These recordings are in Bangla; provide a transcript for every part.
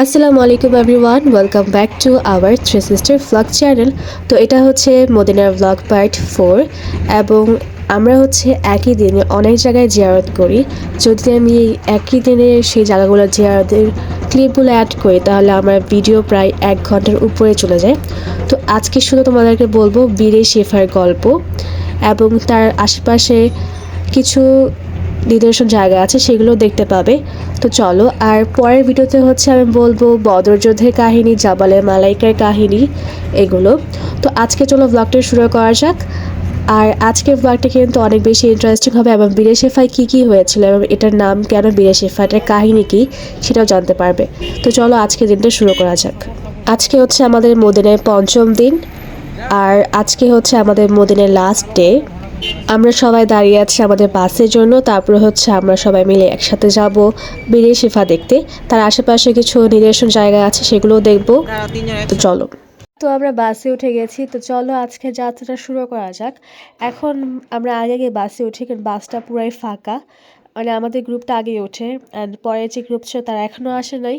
আসসালামু আলাইকুম everyone, welcome back to our three sister vlog channel. তো এটা হচ্ছে মদিনার ভ্লগ পার্ট 4 এবং আমরা হচ্ছে একই দিনে অনেক জায়গায় জিয়ারত করি। যদি আমি এই একই দিনে সেই জায়গাগুলোর জিয়ারতের ক্লিপগুলো অ্যাড করি তাহলে আমার ভিডিও প্রায় 1 ঘন্টার উপরে চলে যায়। তো আজকে শুধু তোমাদেরকে বলবো বীরে শেফার গল্প এবং তার আশেপাশে কিছু নিদর্শন জায়গা আছে, সেগুলো দেখতে পাবে। তো চলো, আর পরের ভিডিওতে হচ্ছে আমি বলবো বদর যুদ্ধের কাহিনী, জাবালে মালাইকার কাহিনী, এগুলো। তো আজকে চলো ব্লগটা শুরু করা যাক। আর আজকের ব্লগটা কিন্তু অনেক বেশি ইন্টারেস্টিং হবে এবং বীরে শেফায় কী কী হয়েছিল এবং এটার নাম কেন বীরে শেফা, এটার কাহিনী কী সেটাও জানতে পারবে। তো চলো আজকে দিনটা শুরু করা যাক। আজকে হচ্ছে আমাদের মদিনায় 5ম দিন আর আজকে হচ্ছে আমাদের মদিনার লাস্ট ডে। আমরা সবাই দাঁড়িয়ে আছি আমাদের বাসের জন্য, তারপরে হচ্ছে আমরা সবাই মিলে একসাথে যাব বীরে শেফা দেখতে। তার আশেপাশে কিছু নিদর্শন জায়গা আছে, সেগুলোও দেখব। তো চলো, তো আমরা বাসে উঠে গেছি। তো চলো আজকে যাত্রাটা শুরু করা যাক। এখন আমরা আগে গিয়ে বাসে উঠি, কারণ বাসটা পুরাই ফাঁকা। মানে আমাদের গ্রুপটা আগেই ওঠে অ্যান্ড পরে যে গ্রুপ ছিল তারা এখনও আসে নাই।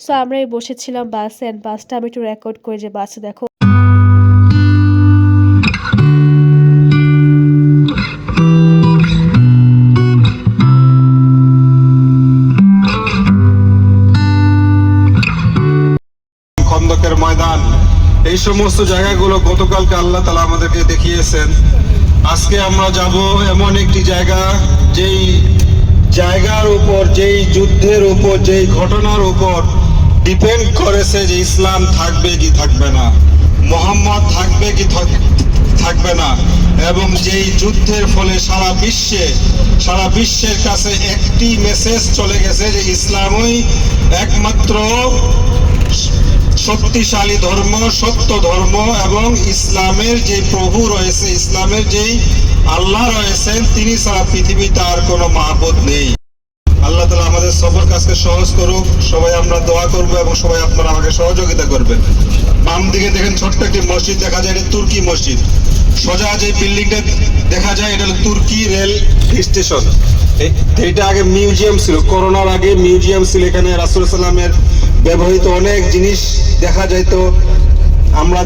সো আমরাই বসেছিলাম বাসে, অ্যান্ড বাসটা আমি একটু রেকর্ড করি যে বাসে দেখো খন্দকের ময়দান, এই সমস্ত জায়গাগুলো গতকালকে আল্লাহ তাআলা আমাদেরকে দেখিয়েছেন। আজকে আমরা যাব এমন একটি জায়গা, যেই জায়গার উপর, যেই যুদ্ধের উপর, যেই ঘটনার উপর ডিপেন্ড করেছে যে ইসলাম থাকবে কি থাকবে না, মোহাম্মদ থাকবে কি থাকবে না, এবং যেই যুদ্ধের ফলে সারা বিশ্বের কাছে একটি মেসেজ চলে গেছে যে ইসলামই একমাত্র শক্তিশালী ধর্ম, সত্য ধর্ম, এবং ইসলামের যে প্রভু রয়েছে, ইসলামের যেই আল্লাহ রয়েছেন, তিনি ছাড়া পৃথিবীতে আর কোনো মাহবুদ নেই। আল্লাহ তাআলা আমাদের সবার কাজকে সহজ করুক। সবাই আমরা দোয়া করব এবং সবাই আপনারা আমাকে সহযোগিতা করবেন। বাম দিকে দেখেন ছোট্ট একটি মসজিদ দেখা যায়, এটা তুর্কি মসজিদ। সোজা যে বিল্ডিংটা দেখা যায় এটা হলো তুর্কি রেল স্টেশন। এটা আগে মিউজিয়াম ছিল, করোনার আগে মিউজিয়াম ছিল। এখানে রাসূল সাল্লামের ব্যবহৃত অনেক জিনিস দেখা যায়। তো আমরা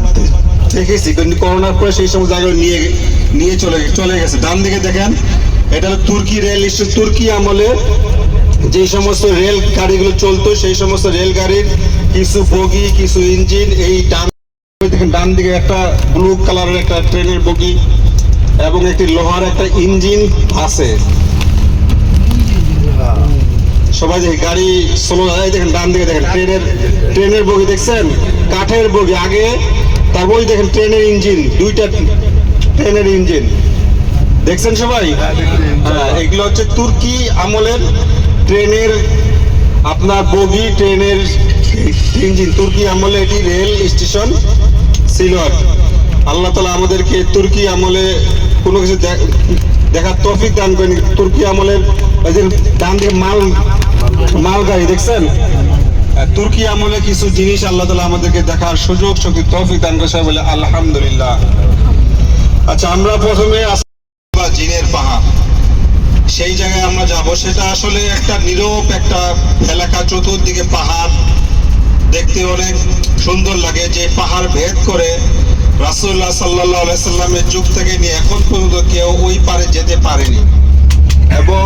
দেখেছি, কিন্তু করোনার পরে সেই সমস্ত জায়গায় নিয়ে চলে গেছে। ডান দিকে দেখেন এটা হলো তুর্কি রেল স্টেশন। তুর্কি আমলে যে সমস্ত রেল গাড়িগুলো চলতো, সেই সমস্ত রেল গাড়ির কিছু বগি, কিছু ইঞ্জিন। এই ডান দিকে একটা ব্লু কালারের একটা ট্রেনের বগি এবং একটি লোহার একটা ইঞ্জিন আছে। সবাই দেখে গাড়ি স্লো যায়। দেখেন ডান দিকে দেখেন ট্রেনের বগি দেখছেন, কাঠের বগি আগে। তারপরে দেখেন ট্রেনের ইঞ্জিন, দুইটা ট্রেনের ইঞ্জিন দেখছেন সবাই। হ্যাঁ, এগুলো হচ্ছে তুর্কি আমলের ট্রেনের আপনার বগি, ট্রেনের ইঞ্জিন। তুর্কি আমলে এটি রেল স্টেশন ছিল। আল্লাহ তাআলা আমাদেরকে তুর্কি আমলে কোনো কিছু দেখার তৌফিক দান করেন। তুর্কি আমলের ওই যে ডান দিকে মাল গাড়ি দেখছেন, তুর্কি আমলে কিছু জিনিস আল্লাহ তাআলা আমাদেরকে দেখার সুযোগ শক্তি তৌফিক দান করেছে বলে আলহামদুলিল্লাহ। আচ্ছা, আমরা প্রথমে জিনের পাহাড়, সেই জায়গায় আমরা যাব। সেটা আসলে একটা নীরব একটা এলাকা, চতুর্দিকে পাহাড়, দেখতে অনেক সুন্দর লাগে। যে পাহাড় ভেদ করে রাসূলুল্লাহ সাল্লাল্লাহু আলাইহি সাল্লামের যুগ থেকে নিয়ে এখন পর্যন্ত কেউ ওই পারে যেতে পারেনি। এবং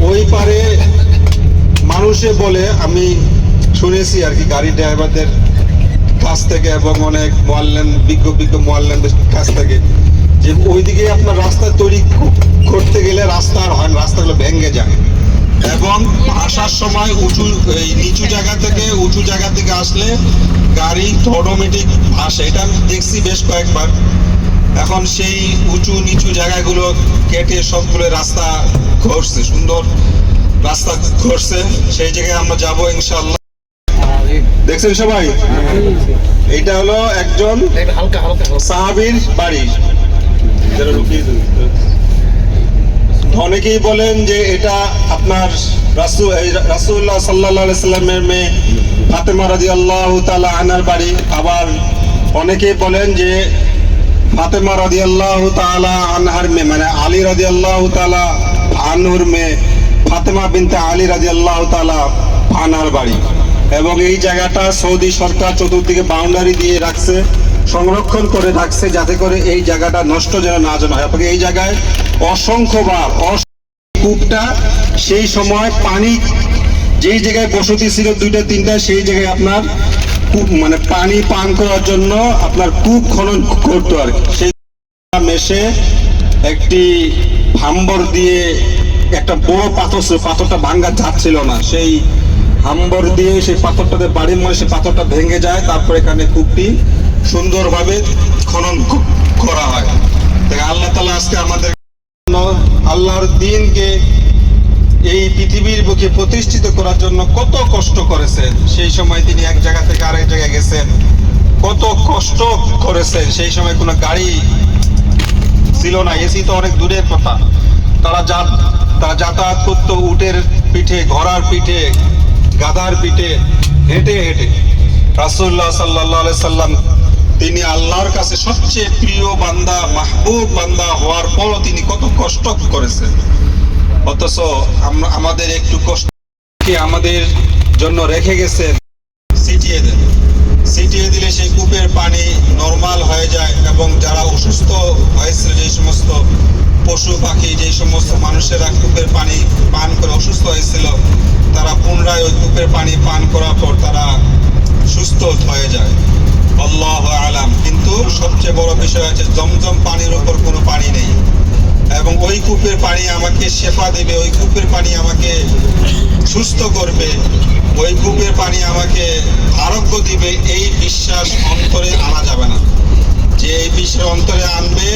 ওই পারে মানুষে বলে, আমি শুনেছি আর কি গাড়ি ড্রাইভারদের কাছ থেকে এবং অনেক বিজ্ঞ মুআল্লিমদের কাছ থেকে, যে ওইদিকে আপনার রাস্তা তৈরি করতে গেলে রাস্তা আর হয় না, রাস্তাগুলো ভেঙে যায় এবং আসার সময় নিচু জায়গা থেকে উঁচু জায়গা থেকে আসলে গাড়ি অটোমেটিক আসে। এটা আমি দেখছি বেশ কয়েকবার। এখন সেই উঁচু নিচু জায়গাগুলো কেটে সবগুলো রাস্তা করছে, সুন্দর রাস্তা করছে। সেই জায়গায় আমরা যাবো ইনশাআল্লাহ। দেখছেন সবাই, এইটা হলো একজন সাহাবীর বাড়ি। অনেকেই বলেন যে এটা আপনার রাসূলুল্লাহ সাল্লাল্লাহু আলাইহি সাল্লামের মেয়ে ফাতেমা রাদিয়াল্লাহু তাআলা আনহার বাড়ি। আবার অনেকেই বলেন যে ফাতেমা রাদিয়াল্লাহু তাআলা আনহার মেয়ে, মানে আলী রাদিয়াল্লাহু তাআলা আনহুর মেয়ে ফাতেমা বিনতে আলী রাদিয়াল্লাহু তাআলা আনহার বাড়ি। এবং এই জায়গাটা সৌদি সরকার চতুর্দিকে বাউন্ডারি দিয়ে রাখছে, সংরক্ষণ করে রাখছে, যাতে করে এই জায়গাটা নষ্ট যেন না হয়। এবং এই জায়গায় অসংখ্যবার কূপটা সেই সময় পানি, যেই জায়গায় বসতি ছিল দুইটা তিনটা, সেই জায়গায় আপনার কূপ মানে পানি পান করার জন্য আপনার কূপ খনন করতো আর কি। সেই মেশে একটি হাম্বর দিয়ে একটা বড় পাথর ছিল, পাথরটা ভাঙ্গা যাচ্ছিল না, সেই হাম্বর দিয়ে সেই পাথরটাতে বাড়ির মধ্যে সেই পাথরটা ভেঙে যায়, তারপর এখানে কূপটি সুন্দরভাবে খনন করা হয়। আল্লাহ তাআলা আজকে আমাদের আল্লাহর দ্বীনকে এই পৃথিবীর বুকে প্রতিষ্ঠিত করার জন্য কত কষ্ট করেছেন। সেই সময় তিনি এক জায়গা থেকে আরেক জায়গায় গেছেন, কত কষ্ট করেছেন। সেই সময় কোনো গাড়ি ছিল না, এসি তো অনেক দূরের কথা। তারা যাতায়াত করতো উটের পিঠে, ঘোড়ার পিঠে, গাধার পিঠে, হেঁটে হেঁটে। রাসূলুল্লাহ সাল্লাল্লাহু আলাইহি সাল্লাম তিনি আল্লাহর কাছে সবচেয়ে প্রিয় বান্দা, মাহবুব বান্দা হওয়ার পরও তিনি কত কষ্ট করেছেন। অথচ আমাদের একটু কষ্ট আমাদের জন্য রেখে গেছেন, ছিটিয়ে দিলে সেই কূপের পানি নরমাল হয়ে যায়, এবং যারা অসুস্থ হয়েছিল, যে সমস্ত পশু পাখি, যে সমস্ত মানুষেরা কূপের পানি পান করে অসুস্থ হয়েছিল, তারা পুনরায় ওই কূপের পানি পান করার পর তারা সুস্থ হয়ে যায়। আল্লাহু আলাম। কিন্তু সবচেয়ে বড় বিষয় হচ্ছে জমজম পানির উপর কোনো পানি নেই, এবং ওই কূপের পানি আমাকে শেফা দেবে, ওই কূপের পানি আমাকে সুস্থ করবে, ওই কূপের পানি আমাকে আরোগ্য দিবে, এই বিশ্বাস অন্তরে আনা যাবে না। যে এই বিশ্বাস অন্তরে আনবে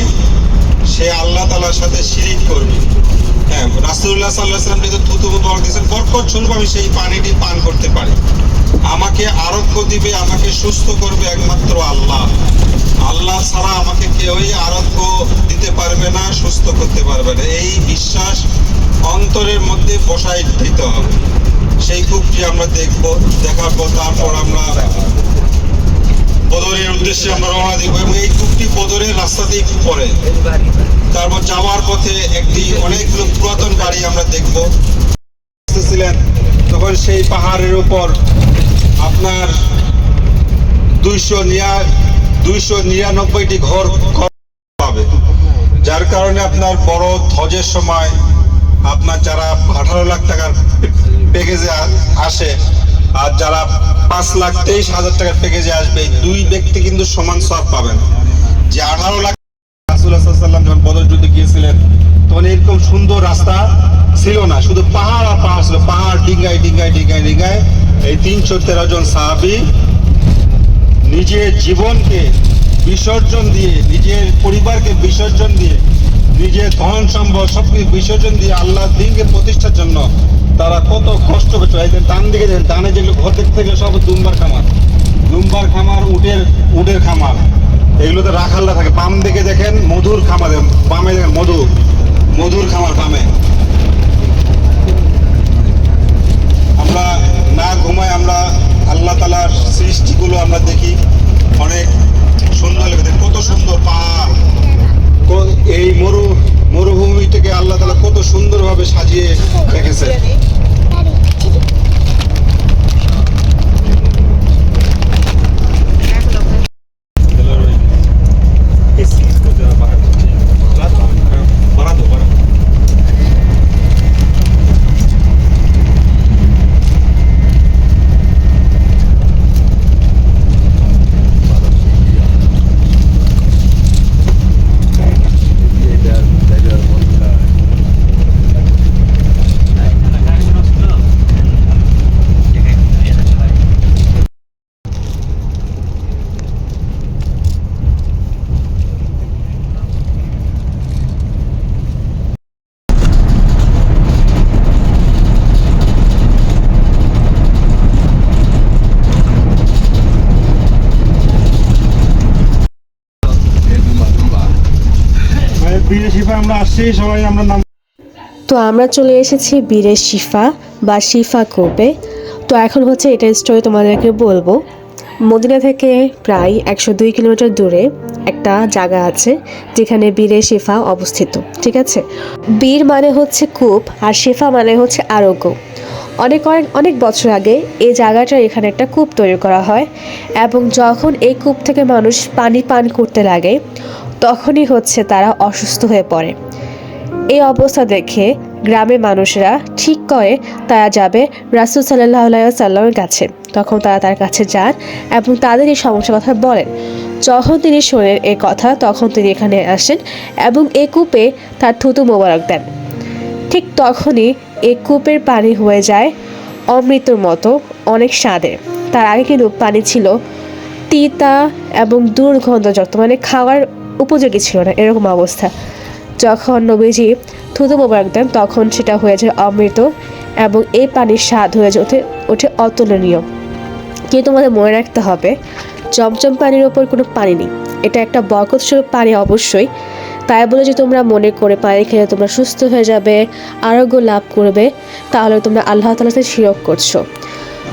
সে আল্লাহ তাআলার সাথে শিরিক করবে। হ্যাঁ, রাসূলুল্লাহ সাল্লাল্লাহু আলাইহি ওয়াসাল্লাম যেহেতু থুতু বর্গ দিয়েছেন, বরকত স্বরূপ আমি সেই পানিটি পান করতে পারি। আমাকে আরোগ্য দিবে, আমাকে সুস্থ করবে একমাত্র আল্লাহ। আল্লাহ ছাড়া আমাকে কেউই আরোগ্য দিতে পারবে না, সুস্থ করতে পারবে না। এই বিশ্বাস অন্তরের মধ্যে বসাই দিতে হবে। সেই কূপটি আমরা দেখার পর তারপর আমরা বদরের উদ্দেশ্যে আমরা রওনা দিব, এবং এই কূপটি বদরের রাস্তাতেই পড়ে। তারপর যাওয়ার পথে একটি অনেকগুলো পুরাতন বাড়ি আমরা দেখব। তখন সেই পাহাড়ের উপর আপনার 299টি ঘর পাবে, যার কারণে আপনার বড় হজের সময় আপনার যারা 18 লাখ টাকার প্যাকেজে আসে, আর যারা 5,23,000 টাকার প্যাকেজে আসবে, দুই ব্যক্তি কিন্তু সমান সওয়াব পাবেন। যে 18 লাখ, রাসূলুল্লাহ সাল্লাল্লাহু আলাইহি ওয়াসাল্লাম যখন বদর যুদ্ধে গিয়েছিলেন তখন এরকম সুন্দর রাস্তা ছিল না, শুধু পাহাড় আর পাহাড় ছিল, পাহাড় ডিঙ্গায় ডিঙ্গায় ডিঙ্গায় ডিঙ্গায় এই 313 জন সাহাবী নিজের জীবনকে বিসর্জন দিয়ে, নিজের পরিবারকে বিসর্জন দিয়ে, নিজের ধন সম্পদ সবকিছু বিসর্জন দিয়ে আল্লাহর দ্বীনকে প্রতিষ্ঠার জন্য তারা কত কষ্ট করছে। ডান দিকে দেখেন, ডানে যেগুলো ঘর দেখতে গেলে সব দুম্বার খামার, উটের খামার, এগুলোতে রাখাল্লা থাকে। বাম দিকে দেখেন মধুর খামার, বামে দেখেন মধুর খামার বামে। আমরা না ঘুমাই, আমরা আল্লাহ তাআলার সৃষ্টিগুলো আমরা দেখি, অনেক সুন্দর লাগে। কত সুন্দর পাহাড়, এই মরুভূমিটাকে আল্লাহ তাআলা কত সুন্দরভাবে সাজিয়ে রেখেছে। আমরা আসছি সবাই, আমরা নাম। তো আমরা চলে এসেছি বীরের শিফা বা শিফা কূপে। তো এখন হচ্ছে এটার স্টোরি তোমাদেরকে বলবো। মদিনা থেকে প্রায় 102 কিলোমিটার দূরে একটা জায়গা আছে যেখানে বীরের শিফা অবস্থিত, ঠিক আছে। বীর মানে হচ্ছে কূপ আর শিফা মানে হচ্ছে আরোগ্য। অনেক অনেক অনেক বছর আগে এই জায়গাটা এখানে একটা কূপ তৈরি করা হয় এবং যখন এই কূপ থেকে মানুষ পানি পান করতে লাগে তখনই হচ্ছে তারা অসুস্থ হয়ে পড়ে। এই অবস্থা দেখে গ্রামের মানুষরা ঠিক করে তারা যাবে রাসূল সাল্লাল্লাহু আলাইহি ওয়াসাল্লামের কাছে। তখন তারা তার কাছে যান এবং তাদের এই সমস্যার কথা বলেন। যখন তিনি শোনেন এই কথা তখন তিনি এখানে আসেন এবং এই কূপে তার থুতু মোবারক দেন। ঠিক তখনই এই কূপের পানি হয়ে যায় অমৃতর মতো অনেক স্বাদের। তার আগে কিন্তু পানি ছিল তিতা এবং দুর্গন্ধযুক্ত, মানে খাওয়ার উপযোগী ছিল না, এরকম অবস্থা। যখন নবীজি থুতু মোবারক দেন তখন সেটা হয়ে যায় অমৃত এবং এই পানির স্বাদ হয়ে ওঠে অতুলনীয়। কিন্তু তোমাদের মনে রাখতে হবে জমজম পানির ওপর কোনো পানি নেই, এটা একটা বরকতস্বরূপ পানি অবশ্যই। তাই বলে যে তোমরা মনে করে পানি খেলে তোমরা সুস্থ হয়ে যাবে, আরোগ্য লাভ করবে, তাহলে তোমরা আল্লাহ তাআলার সাথে শিরক করছো।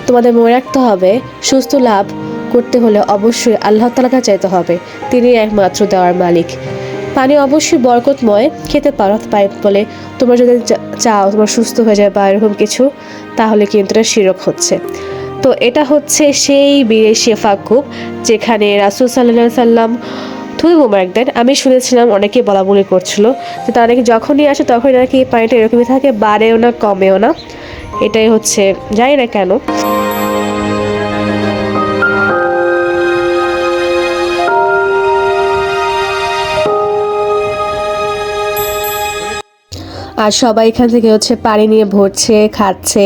তোমাদের মনে রাখতে হবে সুস্থ লাভ করতে হলে অবশ্যই আল্লাহ তাআলাকে চাইতে হবে, তিনি একমাত্র দেওয়ার মালিক। পানি অবশ্যই বরকতময়, খেতে পারো পাই বলে তোমরা যদি চাও তোমার সুস্থ হয়ে যায় বা এরকম কিছু, তাহলে কিন্তু এটা শিরক হচ্ছে। তো এটা হচ্ছে সেই বীরের শেফা কূপ যেখানে রাসূল সাল্লাল্লাহু আলাইহি সাল্লাম থুতু মোবারক দেন। আমি শুনেছিলাম অনেকে বলা বলি করছিল যে তারা নাকি যখনই আসে তখনই নাকি এই পানিটা এরকমই থাকে, বাড়েও না কমেও না। এটাই হচ্ছে, জানি না কেন। আর সবাই এখান থেকে হচ্ছে পানি নিয়ে ভরছে, খাচ্ছে।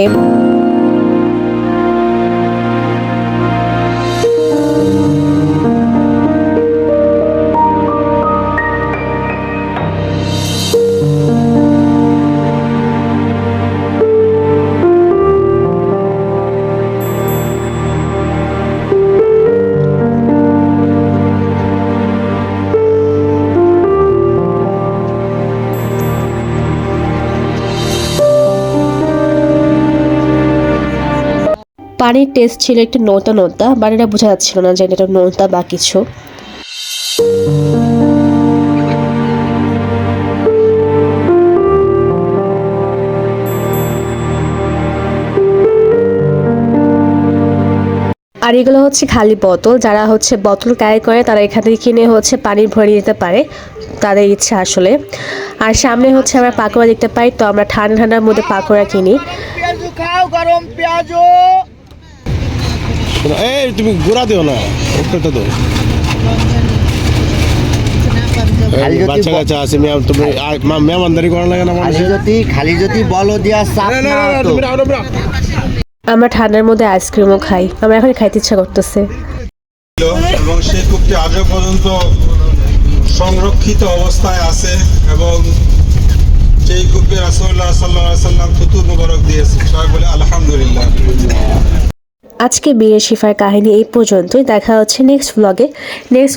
পানির টেস্ট ছিল একটু নোনতা নোনতা, বাট এটা বোঝা যাচ্ছিল না যে এটা নোনতা বা কিছু। আর এগুলো হচ্ছে খালি বোতল, যারা হচ্ছে বোতল ক্যারি করে তারা এখান থেকে কিনে হচ্ছে পানি ভরে নিতে পারে, তাদের ইচ্ছা আসলে। আর সামনে হচ্ছে আমরা পাকোড়া দেখতে পাই, তো আমরা ঠান্ডা ঠান্ডার মধ্যে পাকোড়া কিনি। এই তুমি গুড়া দিও না, ওটা তো বাচ্চা কাচ্চা আছে, তুমি মেহমানদারি করা লাগে না। খালি যদি বলো দিয়া চাপ না তো। আমরা ঠান্ডার মধ্যে আইসক্রিমও খাই, আমার এখন খাইতে ইচ্ছা করতেছে। এবং সেই কূপটি আজও পর্যন্ত সংরক্ষিত অবস্থায় আছে এবং সেই কূপে রাসূলুল্লাহ সাল্লাল্লাহু আলাইহি সাল্লাম থুতু মোবারক দিয়েছে। সবাই বলে আলহামদুলিল্লাহ। আজকে বিয়ের শিফার কাহিনী এই পর্যন্তই। দেখা হচ্ছে নেক্সট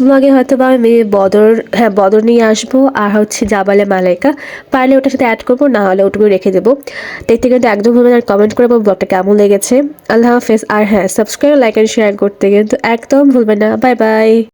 ব্লগে হয়তো বা আমি বদর নিয়ে আসবো, আর হচ্ছে জাবালে মালাইকা, পারলে ওটার সাথে অ্যাড করবো, না হলে ওটুকু রেখে দেবো। দেখতে কিন্তু একদম ভুলবেন আর কমেন্ট করে ব্লগটা কেমন লেগেছে। আল্লাহ হাফেজ। আর হ্যাঁ, সাবস্ক্রাইব, লাইক অ্যান্ড শেয়ার করতে কিন্তু একদম ভুলবেন না। Bye bye.